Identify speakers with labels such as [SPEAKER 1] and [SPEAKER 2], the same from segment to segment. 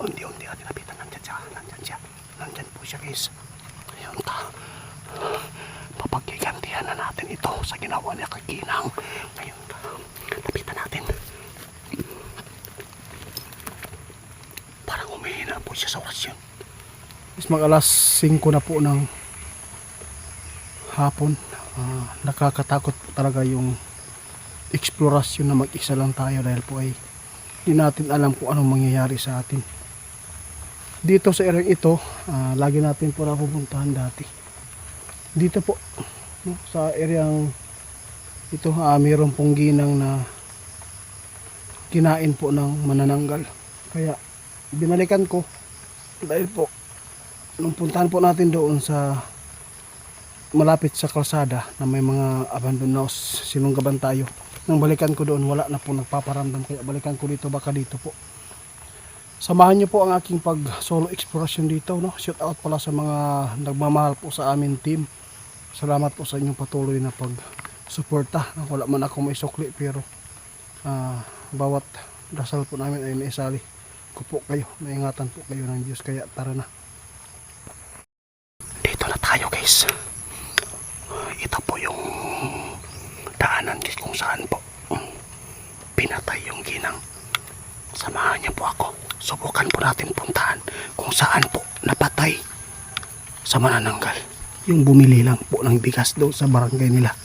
[SPEAKER 1] Unti-unti natin lapitan. Nandyan po siya guys. Ayun ta. Papagkigantihan na natin ito sa ginawa niya kay Ginang. Ngayon ta. Lapitan natin. Parang humihina po siya sa orasyon. Is mag alas 5 na po ng hapon. Nakakatakot talaga yung eksplorasyon na mag-isa lang tayo dahil po ay hindi natin alam kung anong mangyayari sa atin. Dito sa area ito, lagi natin po napupuntahan dati. Dito po, no, sa area ito, mayroon pong ginang na kinain po ng manananggal. Kaya binalikan ko dahil po nung puntahan po natin doon sa malapit sa kalsada na may mga abandoned house, sinunggaban tayo. Nang balikan ko doon, wala na po nagpaparamdam, kaya balikan ko dito, baka dito po. Samahan niyo po ang aking pag solo exploration dito, no? Shout out pala sa mga nagmamahal po sa amin team. Salamat po sa inyong patuloy na pag suporta. Wala man ako may sukli, pero bawat dasal po namin ay naisali ko po kayo, naingatan po kayo ng Diyos. Kaya tara na, dito na tayo guys. Ito po yung daanan guys kung saan po pinatay yung ginang. Samahan niyo po ako. Subukan po natin puntahan kung saan po napatay sa manananggal. Yung bumili lang po ng bigas doon sa barangay nila.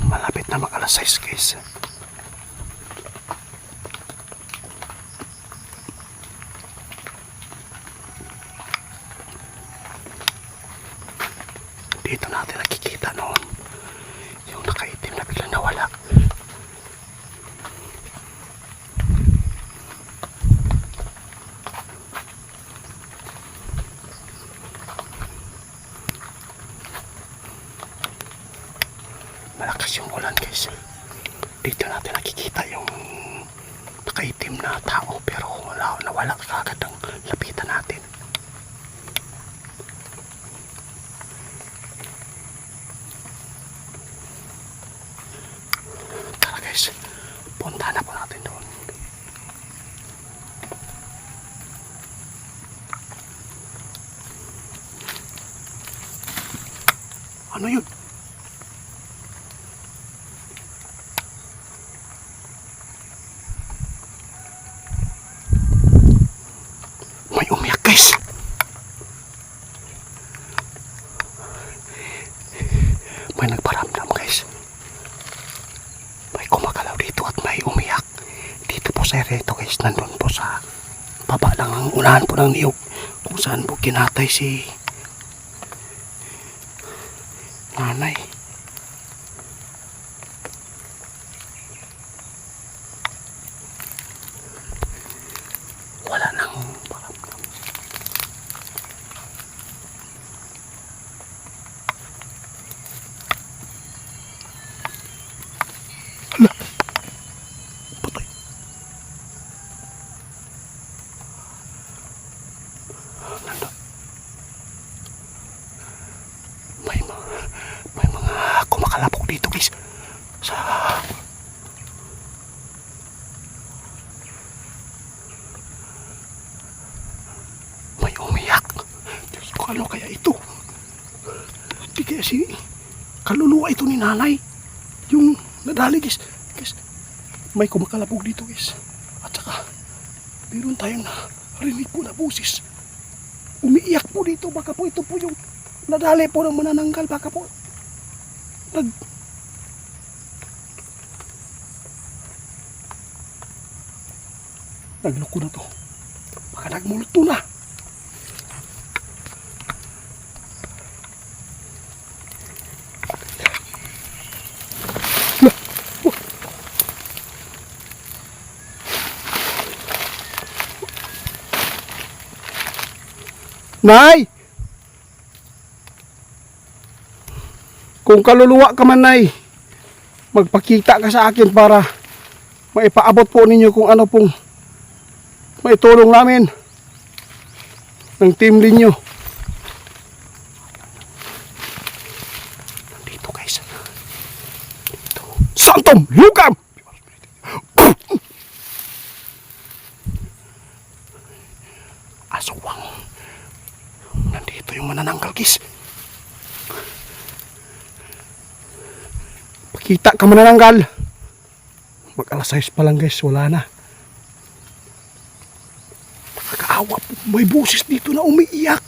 [SPEAKER 1] Malapit na mag-alas 6 guys. Dito natin nakikita noon yung nakaitim na biglang nawala. Malakas yung ulan guys. Dito natin nakikita yung nakaitim na tao, pero nawala kagad ang lapitan natin. Tara guys, punta na po natin doon. Ano yun? May umiyak guys. May nagparamdam guys. May kumagalaw dito at may umiyak. Dito po sa area ito guys. Nandun po sa baba lang ang unahan po ng niyog kung saan po kinatay si nanay. Wala nang paramdam. Hala, patay. Nandun. May mga kumakalapok dito guys. Sa may umiyak. Diyos ko, ano kaya ito? Di kaya si kaluluwa ito ni nanay. Yung nadali guys. May kumakalapog dito guys. At saka meron tayong narinig po na busis. Umiiyak po dito. Baka po ito po yung nadali po ng manananggal. Baka po nagloko na to. Baka nagmulto na. Nay! Kung kaluluwa ka man, Nay, magpakita ka sa akin para maipaabot po ninyo kung ano pong may tulong namin ng Team Linyo. Dito guys. Dito. Santom! Lugam! Aswang. Nandito yung manananggal guys. Pakita ka manananggal. Mag alas 6 pa lang guys, wala na. Nakakaawa po. May boses dito na umiiyak.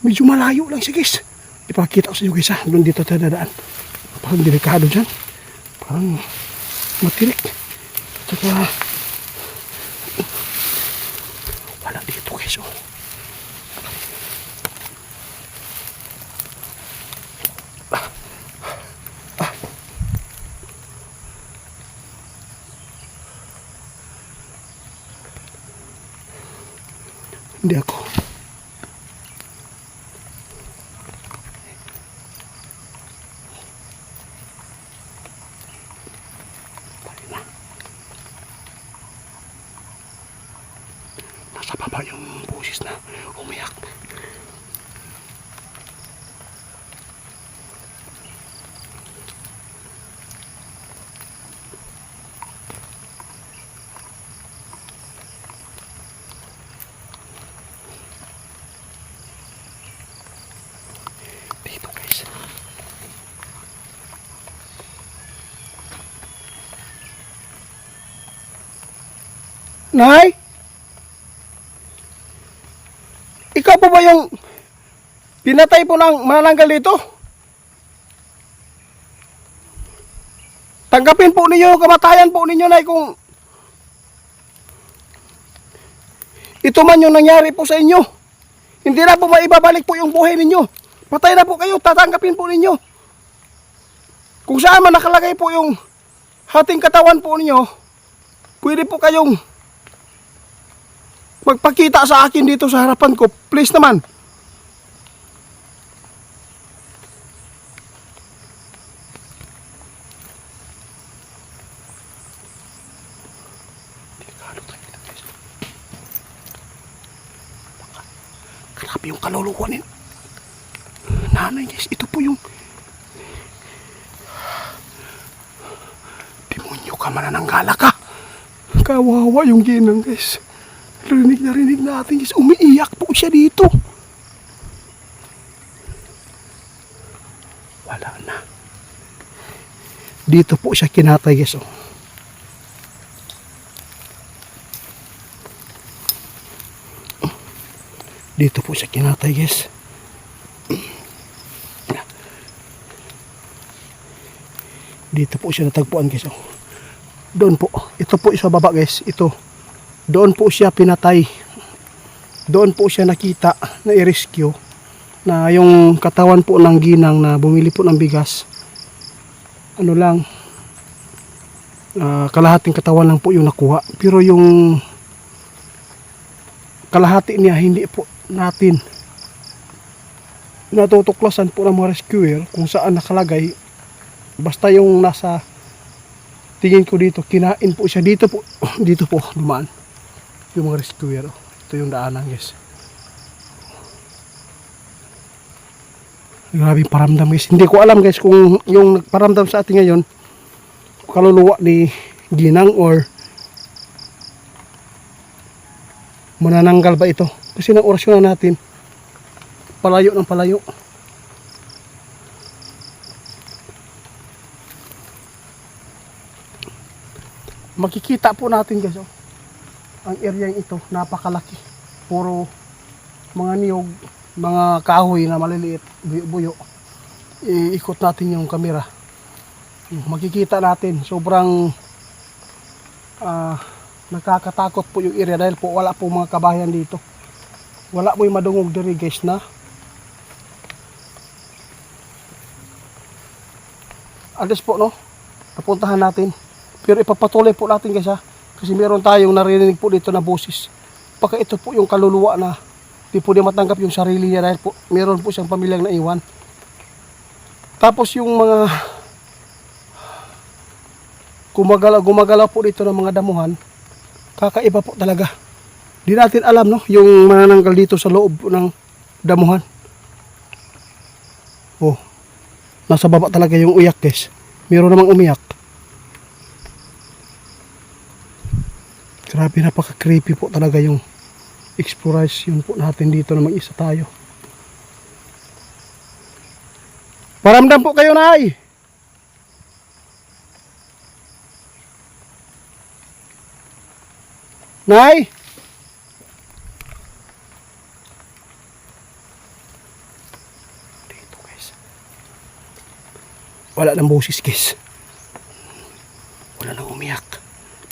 [SPEAKER 1] Medyo malayo lang siya guys. Ipakita ko sa inyo guys ha. Doon dito tayo dadaan. Parang delikado dyan. Parang matirik. Tsaka wala dito guys oh. Hindi ako. Nasa baba yung boses na umiyak. Dito guys. Nay? Ikaw po ba yung pinatay po ng manananggal dito? Tanggapin po ninyo yung kamatayan po ninyo, Nay, kung ito man yung nangyari po sa inyo. Hindi na po maibabalik po yung buhay ninyo. Patay na po kayo, tatanggapin po ninyo. Kung saan man nakalagay po yung hating katawan po ninyo, pwede po kayong magpakita sa akin dito sa harapan ko. Please naman. Grabe yung kaluluwa nila. Nanay guys, ito po yung demonyo ka, manananggala ka. Kawawa yung ginang guys. Rinig natin guys, umiiyak po siya dito. Wala na. Dito po siya kinatay guys oh. Dito po siya kinatay guys. Dito po siya natagpuan guys oh. Doon po, ito po sa baba guys, ito. Doon po siya pinatay. Doon po siya nakita na i-rescue na yung katawan po ng ginang na bumili po ng bigas. Ano lang, kalahating katawan lang po yung nakuha. Pero yung kalahati niya hindi po natin natutuklasan po ng mga rescuer kung saan nakalagay. Basta yung nasa tingin ko dito, kinain po siya. Dito po dumaan yung mga rescuer. Ito yung daanan guys. Grabe paramdam guys. Hindi ko alam guys kung yung nagparamdam sa atin ngayon kaluluwa ni ginang or manananggal ba ito. Kasi ng orasyon na natin palayo ng palayo. Makikita po natin guys oh. Ang area ito napakalaki. Puro mga niyog, mga kahoy na maliliit, buyo-buyo. Iikot natin yung kamera. Makikita natin sobrang nakakatakot po yung area dahil po wala po mga kabahayan dito. Wala po yung madungog diri guys na alis po no. Napuntahan natin. Pero ipapatuloy po natin guys ha. Kasi meron tayong narinig po dito na boses. Baka ito po yung kaluluwa na di po niya matanggap yung sarili niya dahil po meron po siyang pamilyang naiwan. Tapos yung mga gumagalaw po dito ng mga damuhan, Kakaiba po talaga. Di natin alam, no, yung manananggal dito sa loob ng damuhan. Oh, nasa baba talaga yung uyak, guys. Meron namang umiyak. Grabe, napaka-creepy po talaga yung exploration po natin dito na mag-isa tayo. Paramdam po kayo, Nay. Nay! Dito, guys. Wala nang boses, guys. Wala nang umiyak.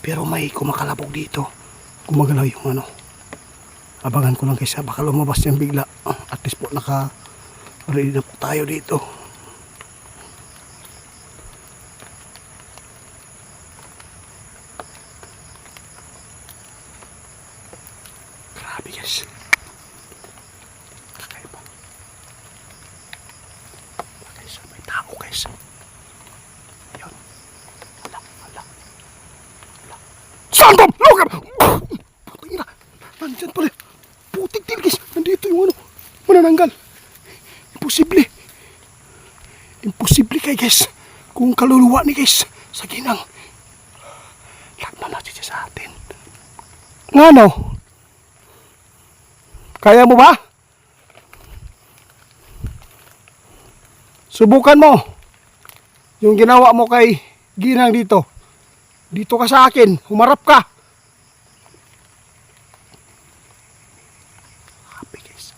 [SPEAKER 1] Pero may kumakalabog dito. Gumagalaw yung ano. Abangan ko lang, guys. Baka lumabas yan bigla. At least po naka-ready na po tayo dito. Grabe, guys. Kakaiba. Guys, may tao, guys. Ayun. Hala. Saan ba? Lugar! Putang ina. Nandyan pala. Putik din, guys. Nandito yung ano. Manananggal. Imposible. Imposible kay, guys. Kung kaluluwa ni, guys, sa ginang. Lakman natin siya sa atin. Nga, no? Kaya mo ba? Subukan mo. Yung ginawa mo kay ginang dito. Dito ka sa akin. Humarap ka. Happy, guys.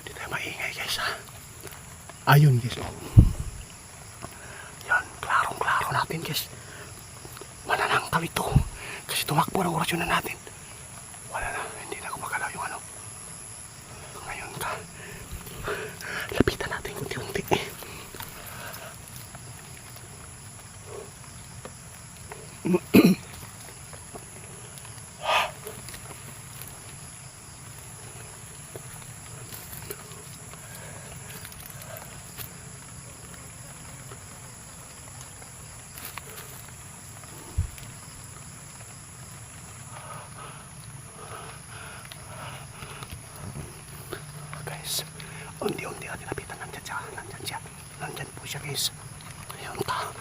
[SPEAKER 1] Hindi tayo maingay, guys, ha? Ayun, guys. Yan, klarong-klaro natin, guys. Mananangkal ito. Kasi tumakbo ng orasyon na natin. Wala na, hindi na gumagalaw yung ano. Ngayon ka. Lapitan natin unti-unti. Guys, unti-unti natin lapitan. Nandyan po siya, guys. Ayun ka.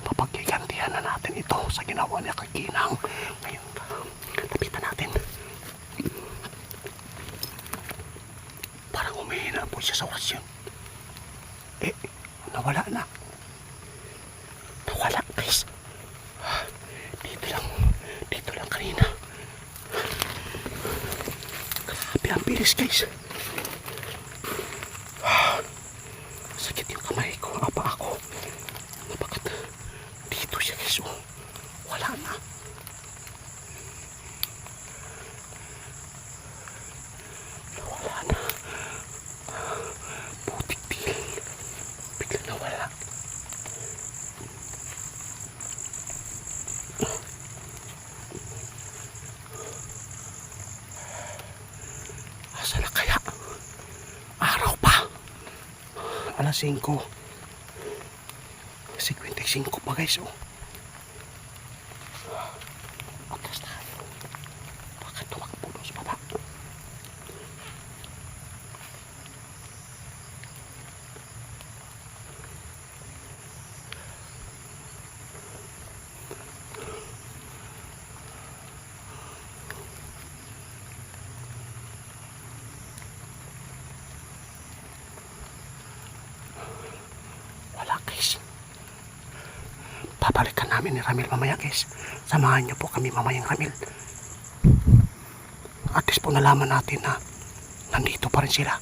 [SPEAKER 1] Papagkigantihan na natin ito sa ginawa niya kay Ginang. Ngayon ka. Lapitan natin. Parang humihina po siya sa orasyon. Nawala na. Nawala, guys. Dito lang kanina. Grabe ang bilis, guys. Sakit yung kamay ko, apa ako. Bakit dito siya, guys? Wala na. Nawala na. Putik til. Bigla nawala. Asa na kaya? Araw pa. Alas 5. 55 pa, guys, Atras tayo. Bakit tumakbo doon sa baba? Wala, guys. Babalikan namin ni Ramil mamaya, guys. Samahan niyo po kami mamayang Ramil. At least po nalaman natin na nandito pa rin sila.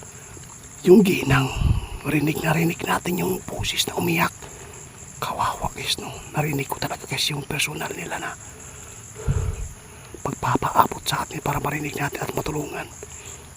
[SPEAKER 1] Yung ginang, rinig natin yung boses na umiyak. Kawawa, guys, no? Narinig ko talaga, guys, yung personal nila na pagpapaabot sa atin para marinig natin at matulungan.